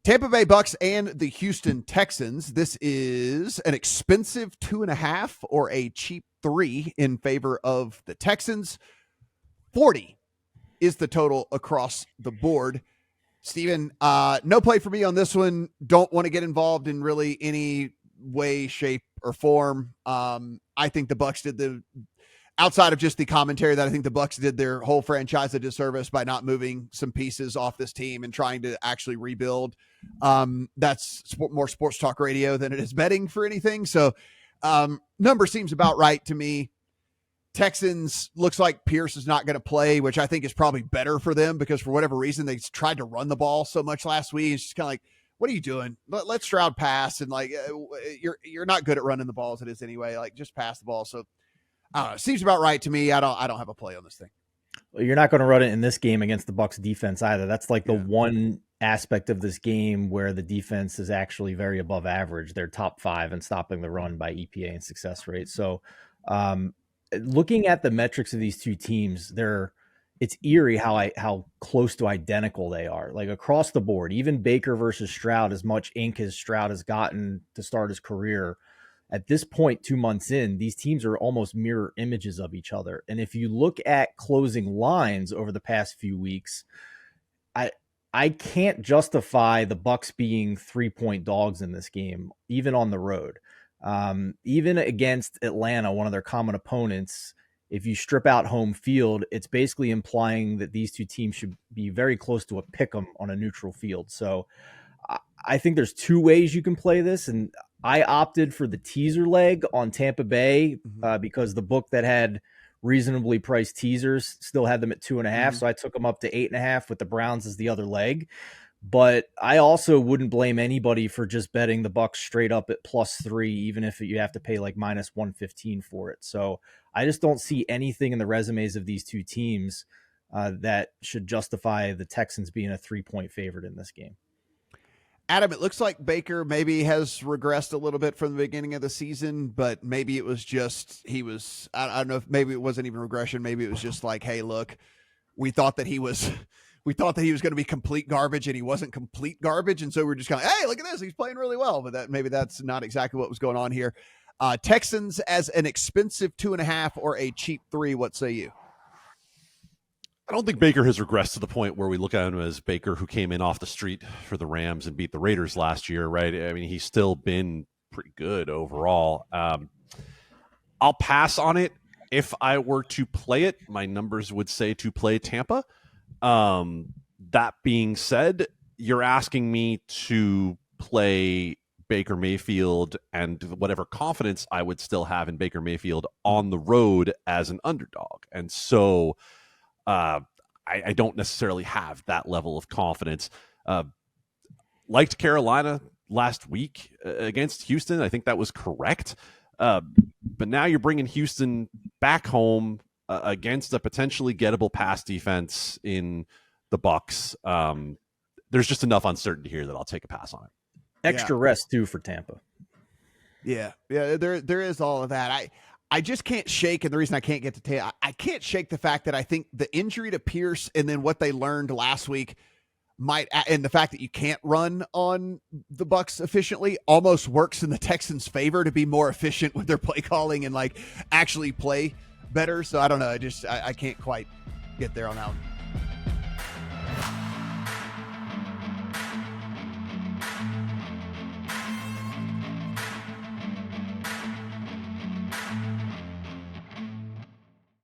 Tampa Bay Bucks and the Houston Texans. This is an expensive 2.5 or a cheap 3 in favor of the Texans. 40 is the total across the board. Steven, no play for me on this one. Don't want to get involved in really any way, shape, or form. I think the Bucks did outside of just the commentary, that I think the Bucks did their whole franchise a disservice by not moving some pieces off this team and trying to actually rebuild. That's more sports talk radio than it is betting for anything. So number seems about right to me. Texans, looks like Pierce is not going to play, which I think is probably better for them because for whatever reason, they tried to run the ball so much last week. It's just kind of like, what are you doing? Let Stroud pass. And like, you're not good at running the ball as it is anyway. Like, just pass the ball. So I don't know. Seems about right to me. I don't have a play on this thing. Well, you're not going to run it in this game against the Bucs defense either. That's like the one aspect of this game where the defense is actually very above average. They're top 5 in stopping the run by EPA and success rate. So, looking at the metrics of these two teams, it's eerie how close to identical they are. Like across the board, even Baker versus Stroud, as much ink as Stroud has gotten to start his career, at this point, 2 months in, these teams are almost mirror images of each other. And if you look at closing lines over the past few weeks, I can't justify the Bucs being 3-point dogs in this game, even on the road. Even against Atlanta, one of their common opponents, if you strip out home field, it's basically implying that these two teams should be very close to a pick 'em on a neutral field. So I think there's 2 ways you can play this, and I opted for the teaser leg on Tampa Bay because the book that had reasonably priced teasers still had them at 2.5. So I took them up to 8.5 with the Browns as the other leg. But I also wouldn't blame anybody for just betting the Bucs straight up at +3, even if you have to pay like -115 for it. So I just don't see anything in the resumes of these two teams that should justify the Texans being a 3-point favorite in this game. Adam, it looks like Baker maybe has regressed a little bit from the beginning of the season, but maybe it was just I don't know if maybe it wasn't even regression. Maybe it was just like, hey, look, we thought that he was going to be complete garbage, and he wasn't complete garbage. And so we're just kind of, hey, look at this. He's playing really well. But maybe that's not exactly what was going on here. Texans as an expensive 2.5 or a cheap 3. What say you? I don't think Baker has regressed to the point where we look at him as Baker who came in off the street for the Rams and beat the Raiders last year, right? I mean, he's still been pretty good overall. I'll pass on it. If I were to play it, my numbers would say to play Tampa. That being said, you're asking me to play Baker Mayfield and whatever confidence I would still have in Baker Mayfield on the road as an underdog. And so I don't necessarily have that level of confidence. Liked Carolina last week against Houston. I think that was correct. But now you're bringing Houston back home against a potentially gettable pass defense in the Bucs. There's just enough uncertainty here that I'll take a pass on it. Extra rest too for Tampa. Yeah, there is all of that. I just can't shake, and the reason I can't get to I can't shake the fact that I think the injury to Pierce and then what they learned last week and the fact that you can't run on the Bucs efficiently almost works in the Texans' favor to be more efficient with their play calling and like actually play better. So I don't know. I can't quite get there on that one.